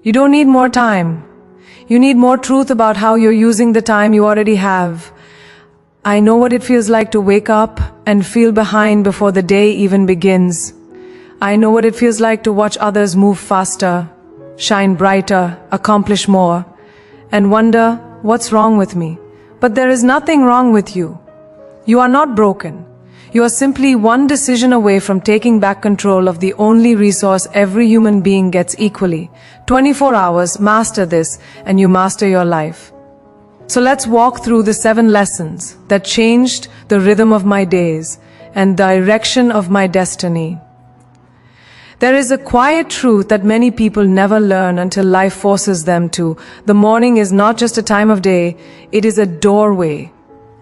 You don't need more time. You need more truth about how you're using the time you already have. I know what it feels like to wake up and feel behind before the day even begins. I know what it feels like to watch others move faster, shine brighter, accomplish more, and wonder, what's wrong with me? But there is nothing wrong with you. You are not broken. You are simply one decision away from taking back control of the only resource every human being gets equally. 24 hours, master this, and you master your life. So let's walk through the 7 lessons that changed the rhythm of my days and the direction of my destiny. There is a quiet truth that many people never learn until life forces them to. The morning is not just a time of day, it is a doorway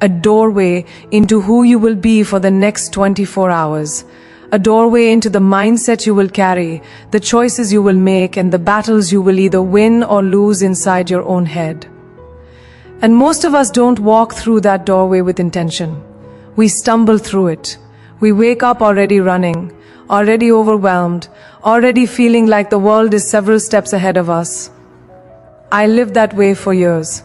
into who you will be for the next 24 hours. A doorway into the mindset you will carry, the choices you will make, and the battles you will either win or lose inside your own head. And most of us don't walk through that doorway with intention. We stumble through it. We wake up already running, already overwhelmed, already feeling like the world is several steps ahead of us. I lived that way for years.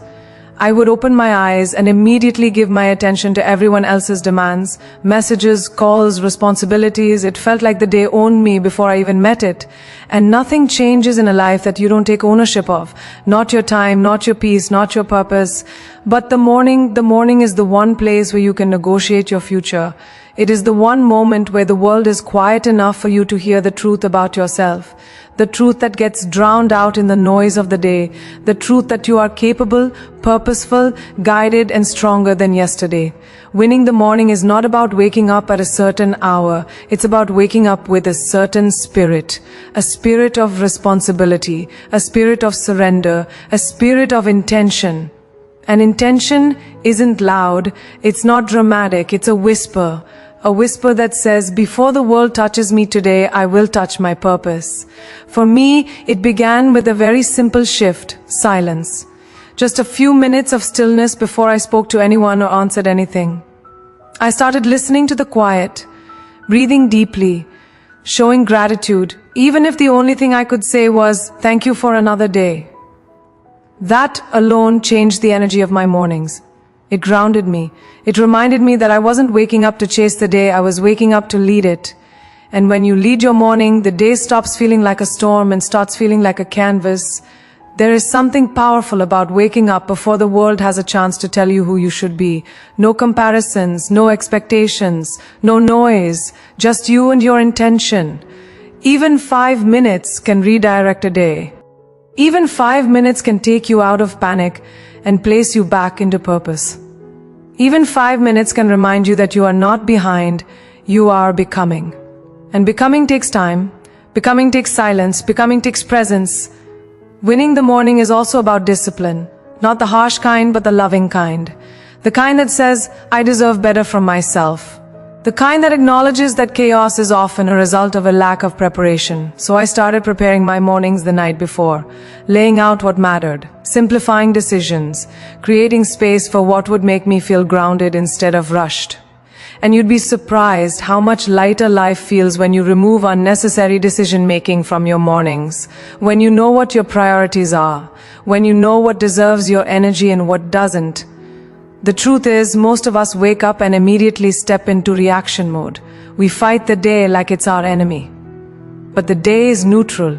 I would open my eyes and immediately give my attention to everyone else's demands, messages, calls, responsibilities. It felt like the day owned me before I even met it. And nothing changes in a life that you don't take ownership of. Not your time, not your peace, not your purpose. But the morning is the one place where you can negotiate your future. It is the one moment where the world is quiet enough for you to hear the truth about yourself. The truth that gets drowned out in the noise of the day. The truth that you are capable, purposeful, guided, and stronger than yesterday. Winning the morning is not about waking up at a certain hour. It's about waking up with a certain spirit. A spirit of responsibility, a spirit of surrender, a spirit of intention. And intention isn't loud, it's not dramatic, it's a whisper. A whisper that says, before the world touches me today, I will touch my purpose. For me, it began with a very simple shift, silence. Just a few minutes of stillness before I spoke to anyone or answered anything. I started listening to the quiet, breathing deeply, showing gratitude, even if the only thing I could say was, thank you for another day. That alone changed the energy of my mornings. It grounded me. It reminded me that I wasn't waking up to chase the day, I was waking up to lead it. And when you lead your morning, the day stops feeling like a storm and starts feeling like a canvas. There is something powerful about waking up before the world has a chance to tell you who you should be. No comparisons, no expectations, no noise, just you and your intention. Even 5 minutes can redirect a day. Even 5 minutes can take you out of panic and place you back into purpose. Even 5 minutes can remind you that you are not behind, you are becoming. And becoming takes time, becoming takes silence, becoming takes presence. Winning the morning is also about discipline, not the harsh kind but the loving kind. The kind that says, I deserve better from myself. The kind that acknowledges that chaos is often a result of a lack of preparation. So I started preparing my mornings the night before, laying out what mattered, simplifying decisions, creating space for what would make me feel grounded instead of rushed. And you'd be surprised how much lighter life feels when you remove unnecessary decision-making from your mornings, when you know what your priorities are, when you know what deserves your energy and what doesn't. The truth is, most of us wake up and immediately step into reaction mode. We fight the day like it's our enemy. But the day is neutral.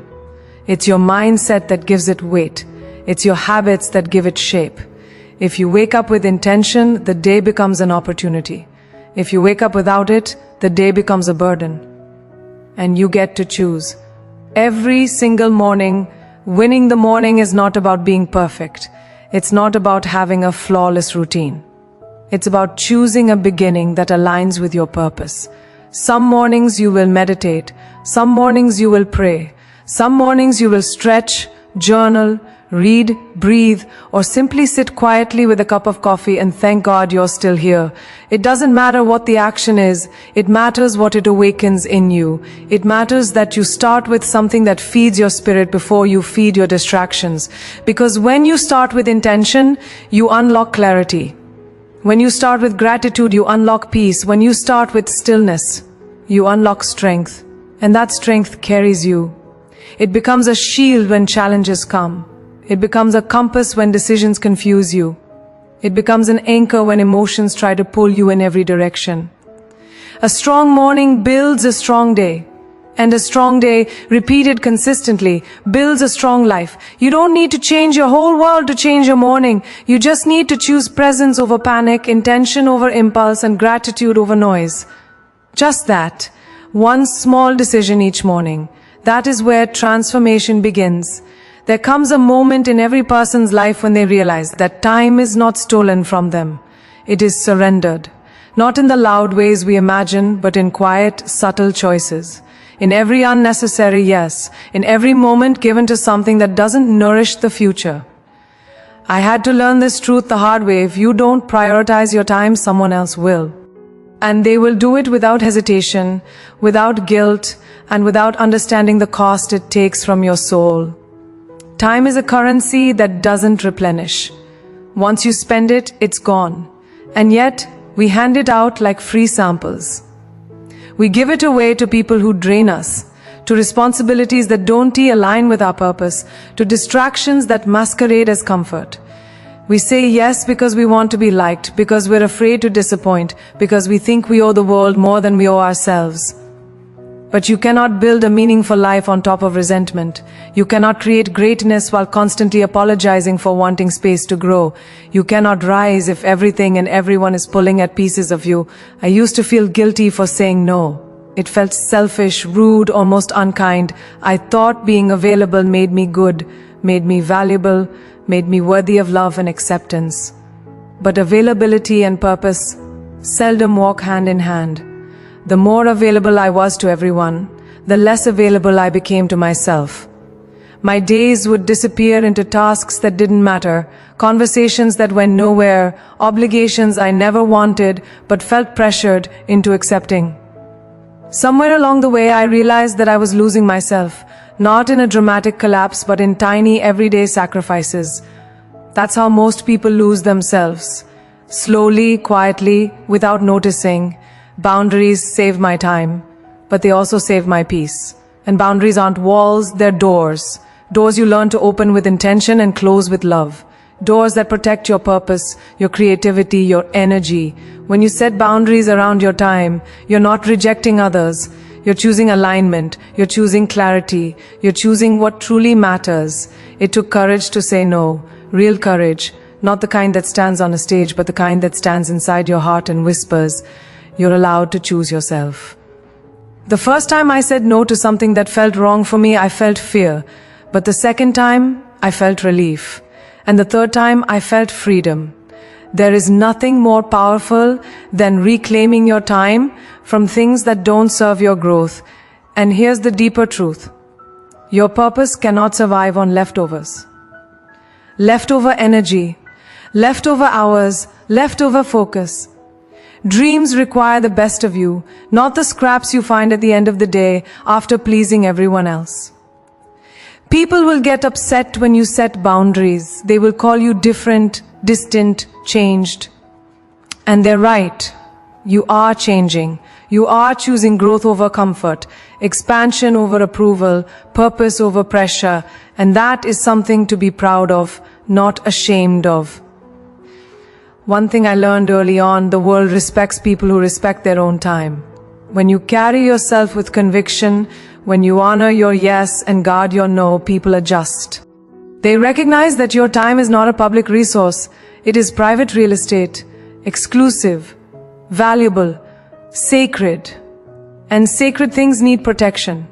It's your mindset that gives it weight. It's your habits that give it shape. If you wake up with intention, the day becomes an opportunity. If you wake up without it, the day becomes a burden. And you get to choose. Every single morning, winning the morning is not about being perfect. It's not about having a flawless routine. It's about choosing a beginning that aligns with your purpose. Some mornings you will meditate. Some mornings you will pray. Some mornings you will stretch, journal, read, breathe, or simply sit quietly with a cup of coffee and thank God you're still here. It doesn't matter what the action is, it matters what it awakens in you. It matters that you start with something that feeds your spirit before you feed your distractions. Because when you start with intention, you unlock clarity. When you start with gratitude, you unlock peace. When you start with stillness, you unlock strength. And that strength carries you. It becomes a shield when challenges come. It becomes a compass when decisions confuse you. It becomes an anchor when emotions try to pull you in every direction. A strong morning builds a strong day. And a strong day, repeated consistently, builds a strong life. You don't need to change your whole world to change your morning. You just need to choose presence over panic, intention over impulse, and gratitude over noise. Just that. One small decision each morning. That is where transformation begins. There comes a moment in every person's life when they realize that time is not stolen from them. It is surrendered. Not in the loud ways we imagine, but in quiet, subtle choices. In every unnecessary yes, in every moment given to something that doesn't nourish the future. I had to learn this truth the hard way. If you don't prioritize your time, someone else will. And they will do it without hesitation, without guilt, and without understanding the cost it takes from your soul. Time is a currency that doesn't replenish. Once you spend it, it's gone. And yet, we hand it out like free samples. We give it away to people who drain us, to responsibilities that don't align with our purpose, to distractions that masquerade as comfort. We say yes because we want to be liked, because we're afraid to disappoint, because we think we owe the world more than we owe ourselves. But you cannot build a meaningful life on top of resentment. You cannot create greatness while constantly apologizing for wanting space to grow. You cannot rise if everything and everyone is pulling at pieces of you. I used to feel guilty for saying no. It felt selfish, rude, almost unkind. I thought being available made me good, made me valuable, made me worthy of love and acceptance. But availability and purpose seldom walk hand in hand. The more available I was to everyone, the less available I became to myself. My days would disappear into tasks that didn't matter, conversations that went nowhere, obligations I never wanted but felt pressured into accepting. Somewhere along the way, I realized that I was losing myself, not in a dramatic collapse but in tiny everyday sacrifices. That's how most people lose themselves. Slowly, quietly, without noticing. Boundaries save my time, but they also save my peace. And boundaries aren't walls, they're doors. Doors you learn to open with intention and close with love. Doors that protect your purpose, your creativity, your energy. When you set boundaries around your time, you're not rejecting others. You're choosing alignment. You're choosing clarity. You're choosing what truly matters. It took courage to say no. Real courage. Not the kind that stands on a stage, but the kind that stands inside your heart and whispers, "You're allowed to choose yourself." The first time I said no to something that felt wrong for me, I felt fear. But the second time, I felt relief. And the third time, I felt freedom. There is nothing more powerful than reclaiming your time from things that don't serve your growth. And here's the deeper truth. Your purpose cannot survive on leftovers. Leftover energy, leftover hours, leftover focus. Dreams require the best of you, not the scraps you find at the end of the day after pleasing everyone else. People will get upset when you set boundaries. They will call you different, distant, changed. And they're right. You are changing. You are choosing growth over comfort, expansion over approval, purpose over pressure, and that is something to be proud of, not ashamed of. One thing I learned early on, the world respects people who respect their own time. When you carry yourself with conviction, when you honor your yes and guard your no, people adjust. They recognize that your time is not a public resource. It is private real estate, exclusive, valuable, sacred. And sacred things need protection.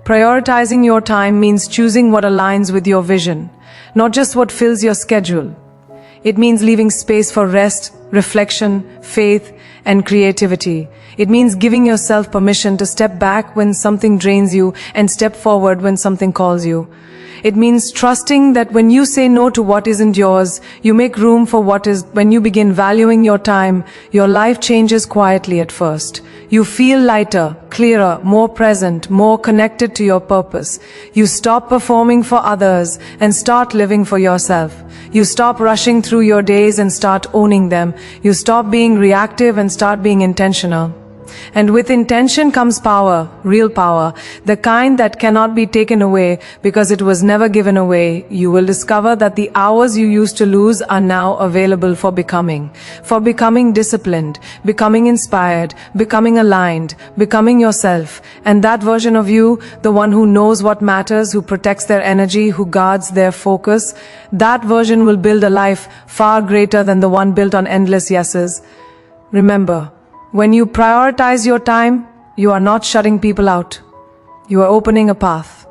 Prioritizing your time means choosing what aligns with your vision, not just what fills your schedule. It means leaving space for rest, reflection, faith, and creativity. It means giving yourself permission to step back when something drains you and step forward when something calls you. It means trusting that when you say no to what isn't yours, you make room for what is. When you begin valuing your time, your life changes quietly at first. You feel lighter, clearer, more present, more connected to your purpose. You stop performing for others and start living for yourself. You stop rushing through your days and start owning them. You stop being reactive and start being intentional. And with intention comes power, real power, the kind that cannot be taken away because it was never given away. You will discover that the hours you used to lose are now available for becoming disciplined, becoming inspired, becoming aligned, becoming yourself. And that version of you, the one who knows what matters, who protects their energy, who guards their focus, that version will build a life far greater than the one built on endless yeses. Remember, when you prioritize your time, you are not shutting people out. You are opening a path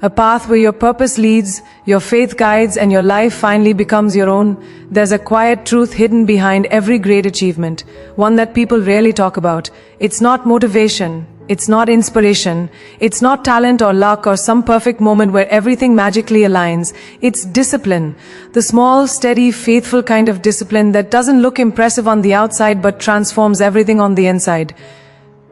where your purpose leads, your faith guides, and your life finally becomes your own. There's a quiet truth hidden behind every great achievement, one that people rarely talk about. It's not motivation, it's not inspiration, it's not talent or luck or some perfect moment where everything magically aligns. It's discipline, the small, steady, faithful kind of discipline that doesn't look impressive on the outside but transforms everything on the inside.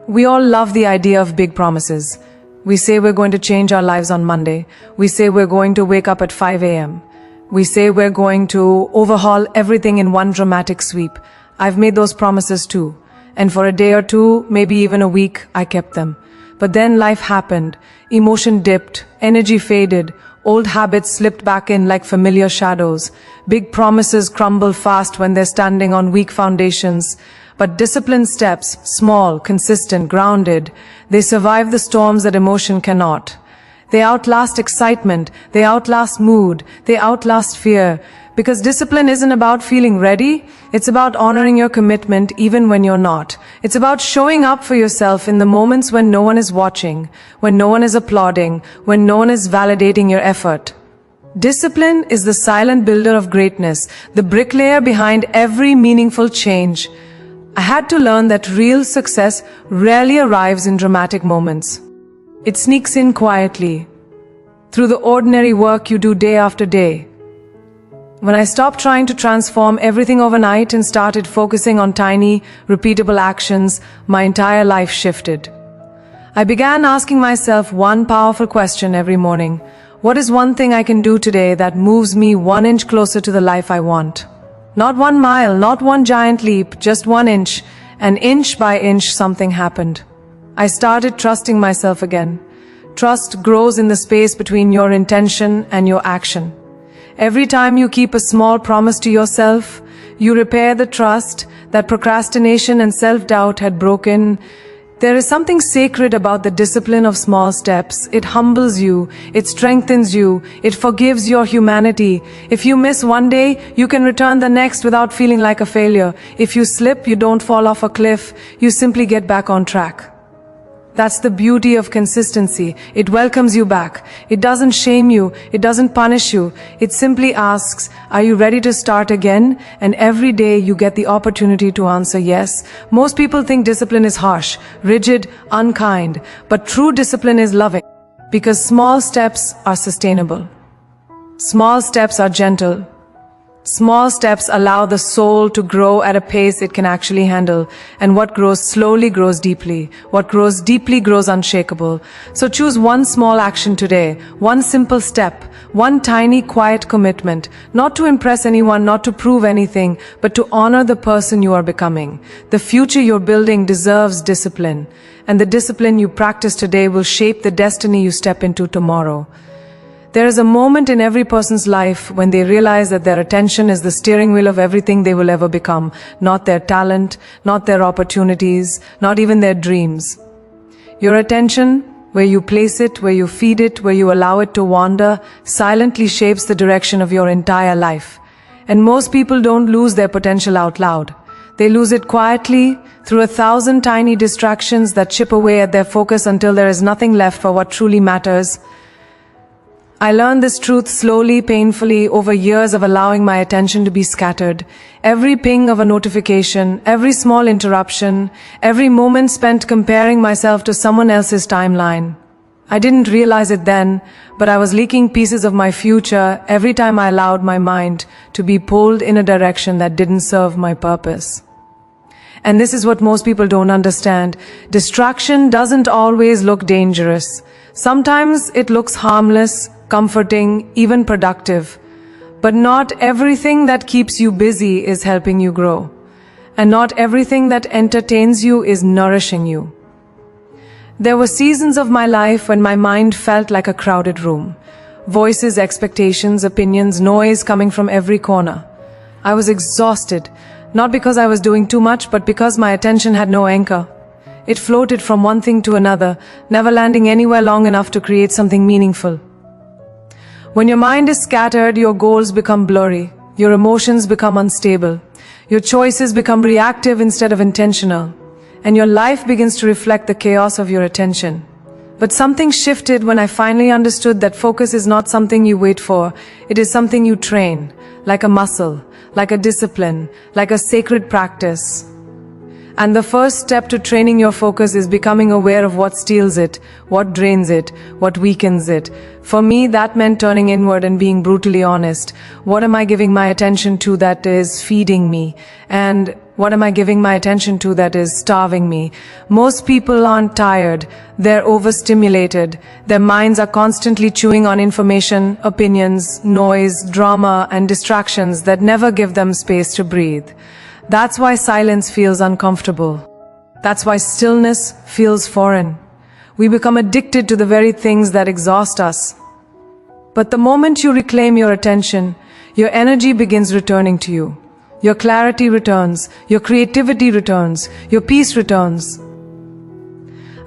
We all love the idea of big promises. We say we're going to change our lives on Monday. We say we're going to wake up at 5 a.m. We say we're going to overhaul everything in one dramatic sweep. I've made those promises too. And for a day or two, maybe even a week, I kept them. But then life happened. Emotion dipped, energy faded, old habits slipped back in like familiar shadows. Big promises crumble fast when they're standing on weak foundations. But disciplined steps, small, consistent, grounded, they survive the storms that emotion cannot. They outlast excitement, they outlast mood, they outlast fear. Because discipline isn't about feeling ready, it's about honoring your commitment even when you're not. It's about showing up for yourself in the moments when no one is watching, when no one is applauding, when no one is validating your effort. Discipline is the silent builder of greatness, the bricklayer behind every meaningful change. I had to learn that real success rarely arrives in dramatic moments. It sneaks in quietly, through the ordinary work you do day after day. When I stopped trying to transform everything overnight and started focusing on tiny, repeatable actions, my entire life shifted. I began asking myself one powerful question every morning. What is one thing I can do today that moves me 1 inch closer to the life I want? Not 1 mile, not one giant leap, just 1 inch. And inch by inch something happened. I started trusting myself again. Trust grows in the space between your intention and your action. Every time you keep a small promise to yourself, you repair the trust that procrastination and self-doubt had broken. There is something sacred about the discipline of small steps. It humbles you, it strengthens you, it forgives your humanity. If you miss one day, you can return the next without feeling like a failure. If you slip, you don't fall off a cliff, you simply get back on track. That's the beauty of consistency. It welcomes you back. It doesn't shame you. It doesn't punish you. It simply asks, are you ready to start again? And every day you get the opportunity to answer yes. Most people think discipline is harsh, rigid, unkind. But true discipline is loving. Because small steps are sustainable. Small steps are gentle. Small steps allow the soul to grow at a pace it can actually handle, and what grows slowly grows deeply. What grows deeply grows unshakable. So choose one small action today, one simple step, one tiny quiet commitment, not to impress anyone, not to prove anything, but to honor the person you are becoming. The future you're building deserves discipline, and the discipline you practice today will shape the destiny you step into tomorrow. There is a moment in every person's life when they realize that their attention is the steering wheel of everything they will ever become, not their talent, not their opportunities, not even their dreams. Your attention, where you place it, where you feed it, where you allow it to wander, silently shapes the direction of your entire life. And most people don't lose their potential out loud. They lose it quietly, through 1,000 tiny distractions that chip away at their focus until there is nothing left for what truly matters. I learned this truth slowly, painfully, over years of allowing my attention to be scattered. Every ping of a notification, every small interruption, every moment spent comparing myself to someone else's timeline. I didn't realize it then, but I was leaking pieces of my future every time I allowed my mind to be pulled in a direction that didn't serve my purpose. And this is what most people don't understand. Distraction doesn't always look dangerous. Sometimes it looks harmless, comforting, even productive. But not everything that keeps you busy is helping you grow. And not everything that entertains you is nourishing you. There were seasons of my life when my mind felt like a crowded room. Voices, expectations, opinions, noise coming from every corner. I was exhausted, not because I was doing too much, but because my attention had no anchor. It floated from one thing to another, never landing anywhere long enough to create something meaningful. When your mind is scattered, your goals become blurry, your emotions become unstable, your choices become reactive instead of intentional, and your life begins to reflect the chaos of your attention. But something shifted when I finally understood that focus is not something you wait for, it is something you train, like a muscle, like a discipline, like a sacred practice. And the first step to training your focus is becoming aware of what steals it, what drains it, what weakens it. For me, that meant turning inward and being brutally honest. What am I giving my attention to that is feeding me? And what am I giving my attention to that is starving me? Most people aren't tired. They're overstimulated. Their minds are constantly chewing on information, opinions, noise, drama, and distractions that never give them space to breathe. That's why silence feels uncomfortable. That's why stillness feels foreign. We become addicted to the very things that exhaust us. But the moment you reclaim your attention, your energy begins returning to you. Your clarity returns, your creativity returns, your peace returns.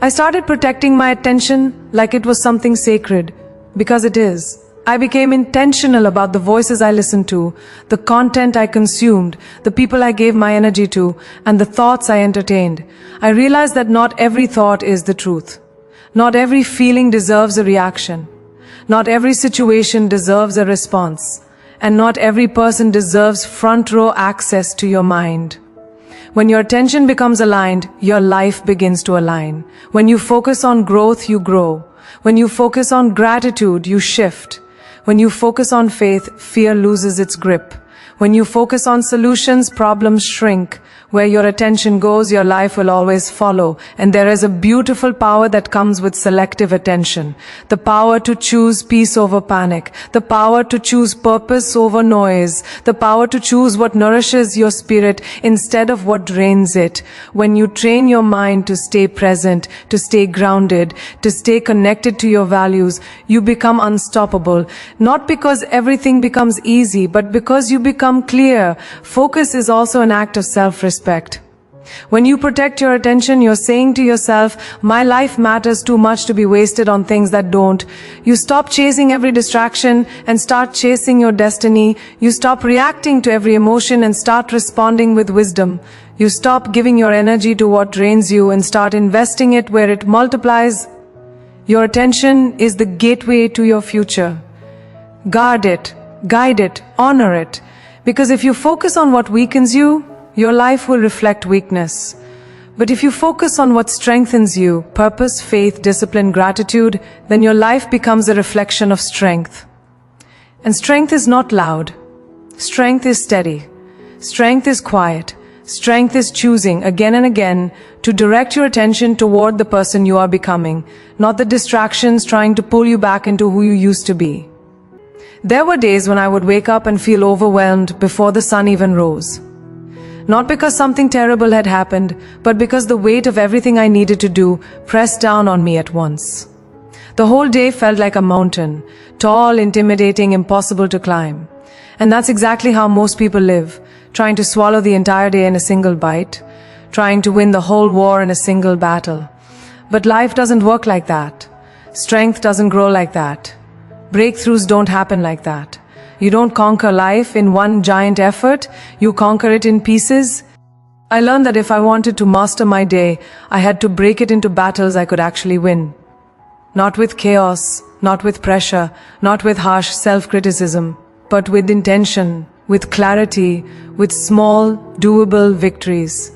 I started protecting my attention like it was something sacred, because it is. I became intentional about the voices I listened to, the content I consumed, the people I gave my energy to, and the thoughts I entertained. I realized that not every thought is the truth. Not every feeling deserves a reaction. Not every situation deserves a response. And not every person deserves front row access to your mind. When your attention becomes aligned, your life begins to align. When you focus on growth, you grow. When you focus on gratitude, you shift. When you focus on faith, fear loses its grip. When you focus on solutions, problems shrink. Where your attention goes, your life will always follow. And there is a beautiful power that comes with selective attention. The power to choose peace over panic. The power to choose purpose over noise. The power to choose what nourishes your spirit instead of what drains it. When you train your mind to stay present, to stay grounded, to stay connected to your values, you become unstoppable. Not because everything becomes easy, but because you become clear. Focus is also an act of self-respect. When you protect your attention, you're saying to yourself, my life matters too much to be wasted on things that don't. You stop chasing every distraction and start chasing your destiny. You stop reacting to every emotion and start responding with wisdom. You stop giving your energy to what drains you and start investing it where it multiplies. Your attention is the gateway to your future. Guard it, guide it, honor it. Because if you focus on what weakens you, your life will reflect weakness. But if you focus on what strengthens you, purpose, faith, discipline, gratitude, then your life becomes a reflection of strength. And strength is not loud. Strength is steady. Strength is quiet. Strength is choosing again and again to direct your attention toward the person you are becoming, not the distractions trying to pull you back into who you used to be. There were days when I would wake up and feel overwhelmed before the sun even rose. Not because something terrible had happened, but because the weight of everything I needed to do pressed down on me at once. The whole day felt like a mountain, tall, intimidating, impossible to climb. And that's exactly how most people live, trying to swallow the entire day in a single bite, trying to win the whole war in a single battle. But life doesn't work like that. Strength doesn't grow like that. Breakthroughs don't happen like that. You don't conquer life in one giant effort, you conquer it in pieces. I learned that if I wanted to master my day, I had to break it into battles I could actually win. Not with chaos, not with pressure, not with harsh self-criticism, but with intention, with clarity, with small, doable victories.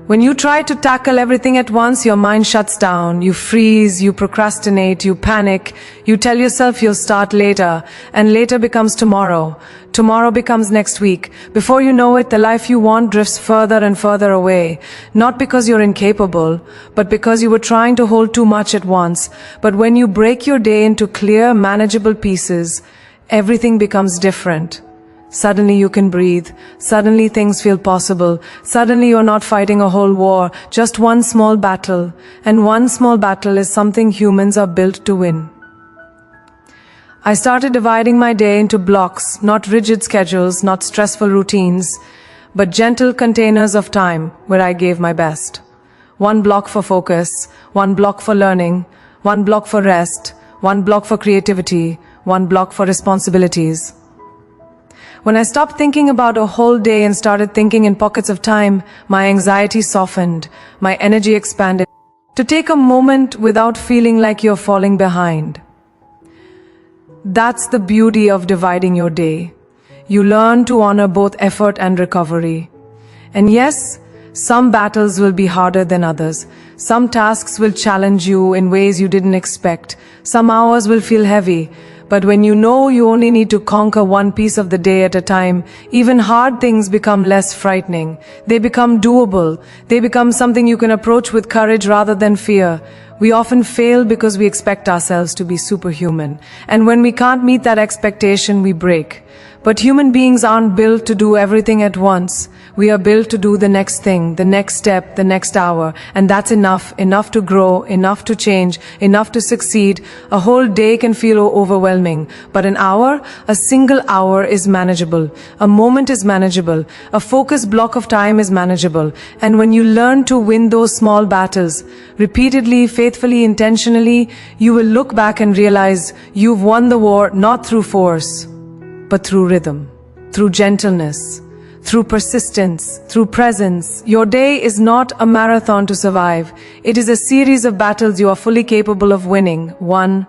When you try to tackle everything at once, your mind shuts down, you freeze, you procrastinate, you panic, you tell yourself you'll start later, and later becomes tomorrow. Tomorrow becomes next week. Before you know it, the life you want drifts further and further away. Not because you're incapable, but because you were trying to hold too much at once. But when you break your day into clear, manageable pieces, everything becomes different. Suddenly you can breathe. Suddenly things feel possible. Suddenly you're not fighting a whole war, just one small battle. And one small battle is something humans are built to win. I started dividing my day into blocks, not rigid schedules, not stressful routines, but gentle containers of time where I gave my best. One block for focus, one block for learning, one block for rest, one block for creativity, one block for responsibilities. When I stopped thinking about a whole day and started thinking in pockets of time, my anxiety softened, my energy expanded. To take a moment without feeling like you're falling behind. That's the beauty of dividing your day. You learn to honor both effort and recovery. And yes, some battles will be harder than others. Some tasks will challenge you in ways you didn't expect. Some hours will feel heavy. But when you know you only need to conquer one piece of the day at a time, even hard things become less frightening. They become doable. They become something you can approach with courage rather than fear. We often fail because we expect ourselves to be superhuman. And when we can't meet that expectation, we break. But human beings aren't built to do everything at once. We are built to do the next thing, the next step, the next hour. And that's enough. Enough to grow, enough to change, enough to succeed. A whole day can feel overwhelming. But an hour, a single hour is manageable. A moment is manageable. A focused block of time is manageable. And when you learn to win those small battles, repeatedly, faithfully, intentionally, you will look back and realize you've won the war not through force, but through rhythm, through gentleness, through persistence, through presence. Your day is not a marathon to survive. It is a series of battles you are fully capable of winning, one.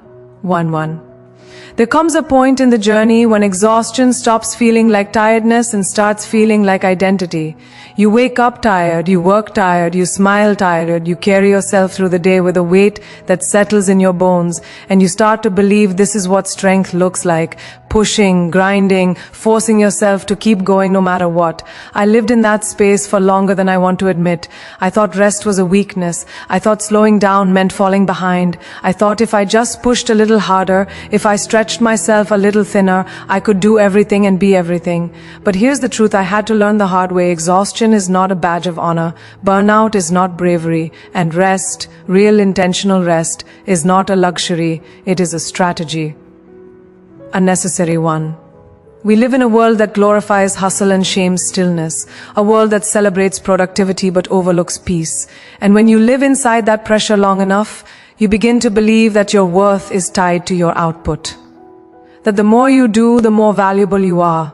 There comes a point in the journey when exhaustion stops feeling like tiredness and starts feeling like identity. You wake up tired, you work tired, you smile tired, you carry yourself through the day with a weight that settles in your bones, and you start to believe this is what strength looks like. Pushing, grinding, forcing yourself to keep going no matter what. I lived in that space for longer than I want to admit. I thought rest was a weakness. I thought slowing down meant falling behind. I thought if I just pushed a little harder, if I stretched myself a little thinner, I could do everything and be everything. But here's the truth I had to learn the hard way. Exhaustion is not a badge of honor. Burnout is not bravery. And rest, real intentional rest, is not a luxury. It is a strategy. A necessary one. We live in a world that glorifies hustle and shames stillness, a world that celebrates productivity but overlooks peace. And when you live inside that pressure long enough, you begin to believe that your worth is tied to your output. That the more you do, the more valuable you are.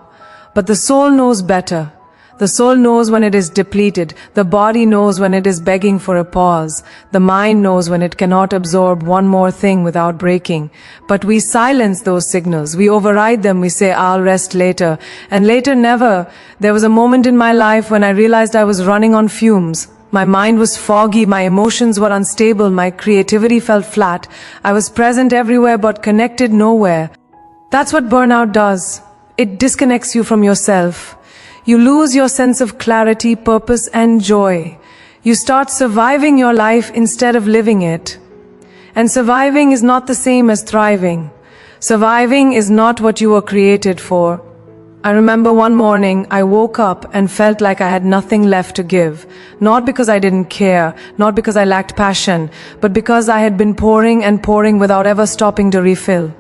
But the soul knows better. The soul knows when it is depleted. The body knows when it is begging for a pause. The mind knows when it cannot absorb one more thing without breaking. But we silence those signals. We override them. We say, I'll rest later. And later never. There was a moment in my life when I realized I was running on fumes. My mind was foggy, my emotions were unstable, my creativity felt flat. I was present everywhere but connected nowhere. That's what burnout does. It disconnects you from yourself. You lose your sense of clarity, purpose, and joy. You start surviving your life instead of living it. And surviving is not the same as thriving. Surviving is not what you were created for. I remember one morning I woke up and felt like I had nothing left to give. Not because I didn't care, not because I lacked passion, but because I had been pouring and pouring without ever stopping to refill.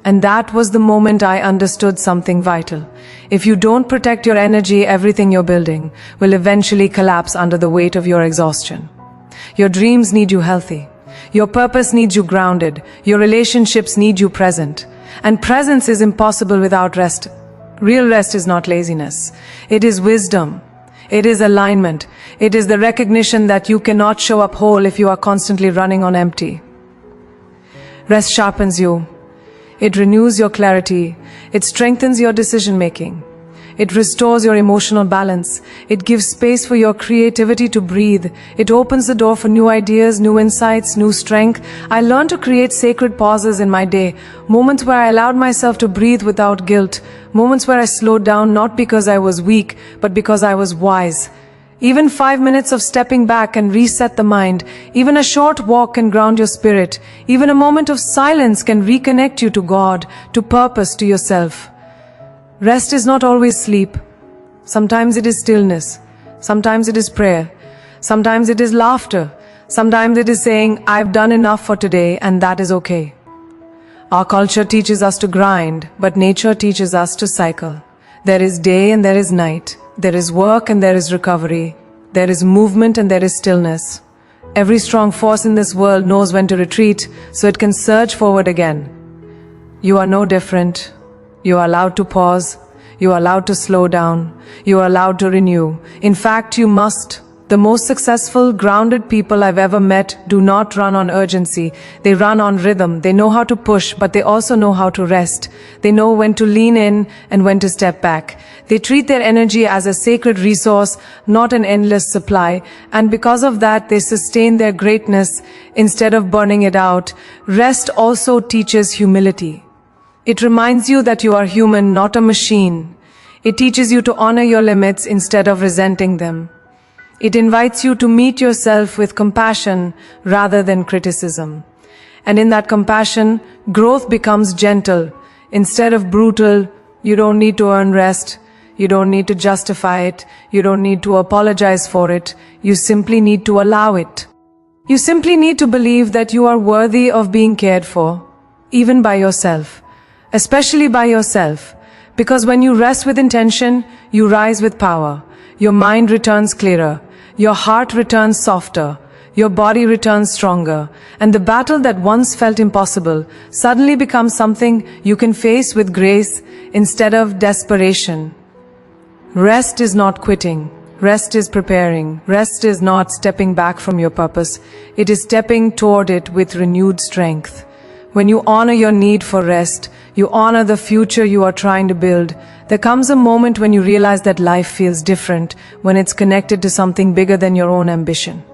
And that was the moment I understood something vital. If you don't protect your energy, everything you're building will eventually collapse under the weight of your exhaustion. Your dreams need you healthy. Your purpose needs you grounded. Your relationships need you present. And presence is impossible without rest. Real rest is not laziness. It is wisdom. It is alignment. It is the recognition that you cannot show up whole if you are constantly running on empty. Rest sharpens you. It renews your clarity. It strengthens your decision-making. It restores your emotional balance. It gives space for your creativity to breathe. It opens the door for new ideas, new insights, new strength. I learned to create sacred pauses in my day, moments where I allowed myself to breathe without guilt, moments where I slowed down not because I was weak, but because I was wise. Even 5 minutes of stepping back can reset the mind. Even a short walk can ground your spirit. Even a moment of silence can reconnect you to God, to purpose, to yourself. Rest is not always sleep. Sometimes it is stillness. Sometimes it is prayer. Sometimes it is laughter. Sometimes it is saying, I've done enough for today and that is okay. Our culture teaches us to grind, but nature teaches us to cycle. There is day and there is night. There is work and there is recovery. There is movement and there is stillness. Every strong force in this world knows when to retreat so it can surge forward again. You are no different. You are allowed to pause. You are allowed to slow down. You are allowed to renew. In fact, you must. The most successful, grounded people I've ever met do not run on urgency. They run on rhythm. They know how to push, but they also know how to rest. They know when to lean in and when to step back. They treat their energy as a sacred resource, not an endless supply. And because of that, they sustain their greatness instead of burning it out. Rest also teaches humility. It reminds you that you are human, not a machine. It teaches you to honor your limits instead of resenting them. It invites you to meet yourself with compassion rather than criticism. And in that compassion, growth becomes gentle. Instead of brutal, you don't need to earn rest. You don't need to justify it. You don't need to apologize for it. You simply need to allow it. You simply need to believe that you are worthy of being cared for, even by yourself. Especially by yourself. Because when you rest with intention, you rise with power. Your mind returns clearer. Your heart returns softer. Your body returns stronger. And the battle that once felt impossible suddenly becomes something you can face with grace instead of desperation. Rest is not quitting. Rest is preparing. Rest is not stepping back from your purpose. It is stepping toward it with renewed strength. When you honor your need for rest, you honor the future you are trying to build. There comes a moment when you realize that life feels different when it's connected to something bigger than your own ambition.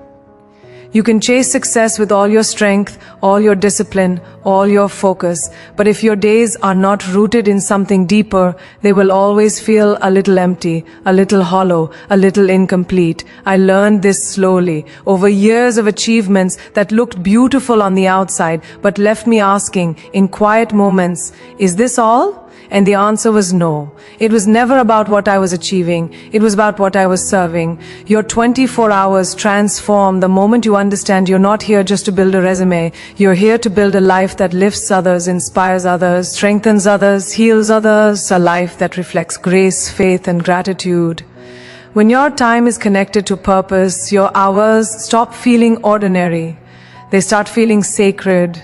You can chase success with all your strength, all your discipline, all your focus, but if your days are not rooted in something deeper, they will always feel a little empty, a little hollow, a little incomplete. I learned this slowly, over years of achievements that looked beautiful on the outside, but left me asking, in quiet moments, is this all? And the answer was no. It was never about what I was achieving. It was about what I was serving. Your 24 hours transform the moment you understand you're not here just to build a resume. You're here to build a life that lifts others, inspires others, strengthens others, heals others, a life that reflects grace, faith, and gratitude. When your time is connected to purpose, your hours stop feeling ordinary. They start feeling sacred.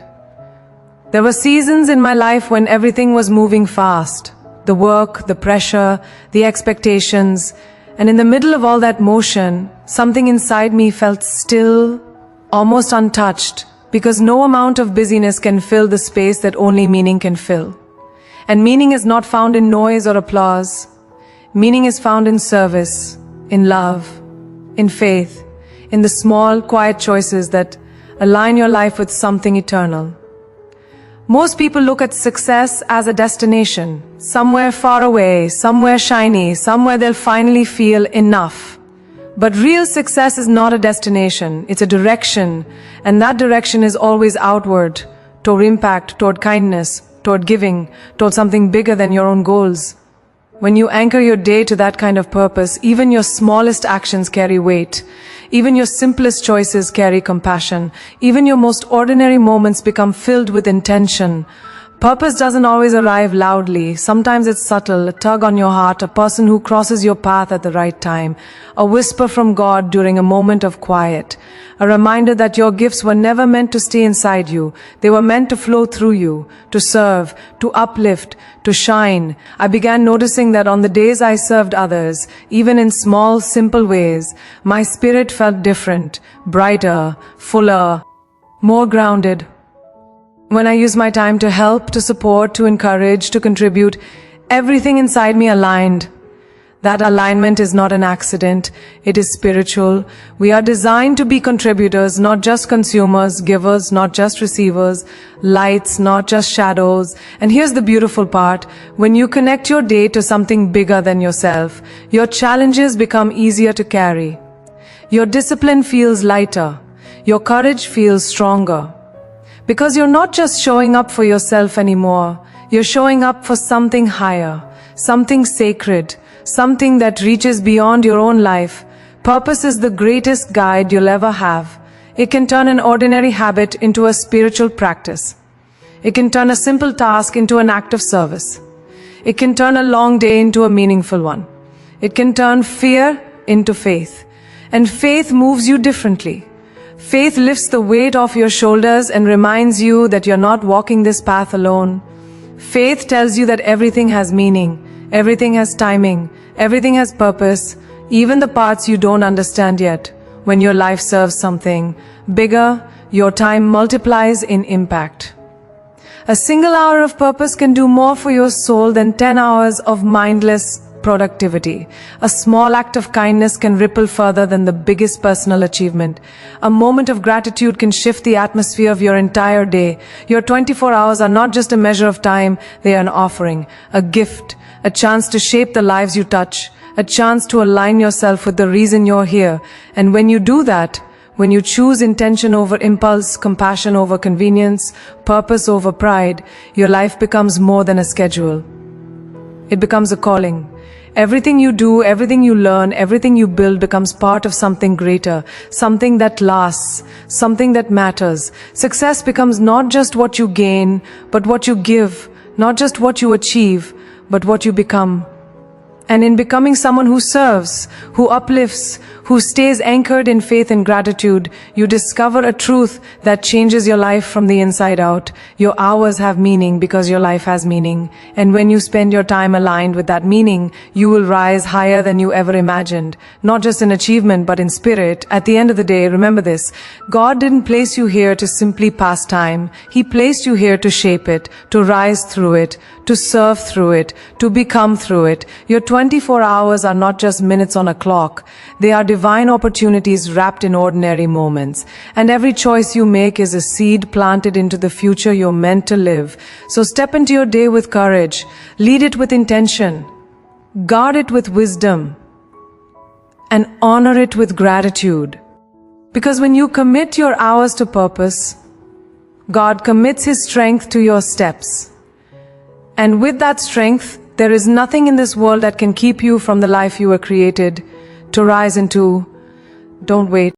There were seasons in my life when everything was moving fast. The work, the pressure, the expectations. And in the middle of all that motion, something inside me felt still, almost untouched, because no amount of busyness can fill the space that only meaning can fill. And meaning is not found in noise or applause. Meaning is found in service, in love, in faith, in the small, quiet choices that align your life with something eternal. Most people look at success as a destination, somewhere far away, somewhere shiny, somewhere they'll finally feel enough. But real success is not a destination, it's a direction, and that direction is always outward, toward impact, toward kindness, toward giving, toward something bigger than your own goals. When you anchor your day to that kind of purpose, even your smallest actions carry weight. Even your simplest choices carry compassion. Even your most ordinary moments become filled with intention. Purpose doesn't always arrive loudly. Sometimes it's subtle, a tug on your heart, a person who crosses your path at the right time, a whisper from God during a moment of quiet, a reminder that your gifts were never meant to stay inside you. They were meant to flow through you, to serve, to uplift, to shine. I began noticing that on the days I served others, even in small, simple ways, my spirit felt different, brighter, fuller, more grounded. When I use my time to help, to support, to encourage, to contribute, everything inside me aligned. That alignment is not an accident, it is spiritual. We are designed to be contributors, not just consumers, givers, not just receivers, lights, not just shadows. And here's the beautiful part. When you connect your day to something bigger than yourself, your challenges become easier to carry. Your discipline feels lighter. Your courage feels stronger. Because you're not just showing up for yourself anymore, you're showing up for something higher, something sacred, something that reaches beyond your own life. Purpose is the greatest guide you'll ever have. It can turn an ordinary habit into a spiritual practice. It can turn a simple task into an act of service. It can turn a long day into a meaningful one. It can turn fear into faith. And faith moves you differently. Faith lifts the weight off your shoulders and reminds you that you're not walking this path alone. Faith tells you that everything has meaning, everything has timing, everything has purpose, even the parts you don't understand yet. When your life serves something bigger, your time multiplies in impact. A single hour of purpose can do more for your soul than 10 hours of mindless productivity. A small act of kindness can ripple further than the biggest personal achievement. A moment of gratitude can shift the atmosphere of your entire day. Your 24 hours are not just a measure of time, they are an offering, a gift, a chance to shape the lives you touch, a chance to align yourself with the reason you're here. And when you do that, when you choose intention over impulse, compassion over convenience, purpose over pride, your life becomes more than a schedule. It becomes a calling. Everything you do, everything you learn, everything you build becomes part of something greater, something that lasts, something that matters. Success becomes not just what you gain, but what you give, not just what you achieve, but what you become. And in becoming someone who serves, who uplifts, who stays anchored in faith and gratitude, you discover a truth that changes your life from the inside out. Your hours have meaning because your life has meaning. And when you spend your time aligned with that meaning, you will rise higher than you ever imagined. Not just in achievement, but in spirit. At the end of the day, remember this: God didn't place you here to simply pass time. He placed you here to shape it, to rise through it, to serve through it, to become through it. Your 24 hours are not just minutes on a clock. They are divine opportunities wrapped in ordinary moments. And every choice you make is a seed planted into the future you're meant to live. So step into your day with courage. Lead it with intention. Guard it with wisdom. And honor it with gratitude. Because when you commit your hours to purpose, God commits His strength to your steps. And with that strength, there is nothing in this world that can keep you from the life you were created to rise into. Don't wait.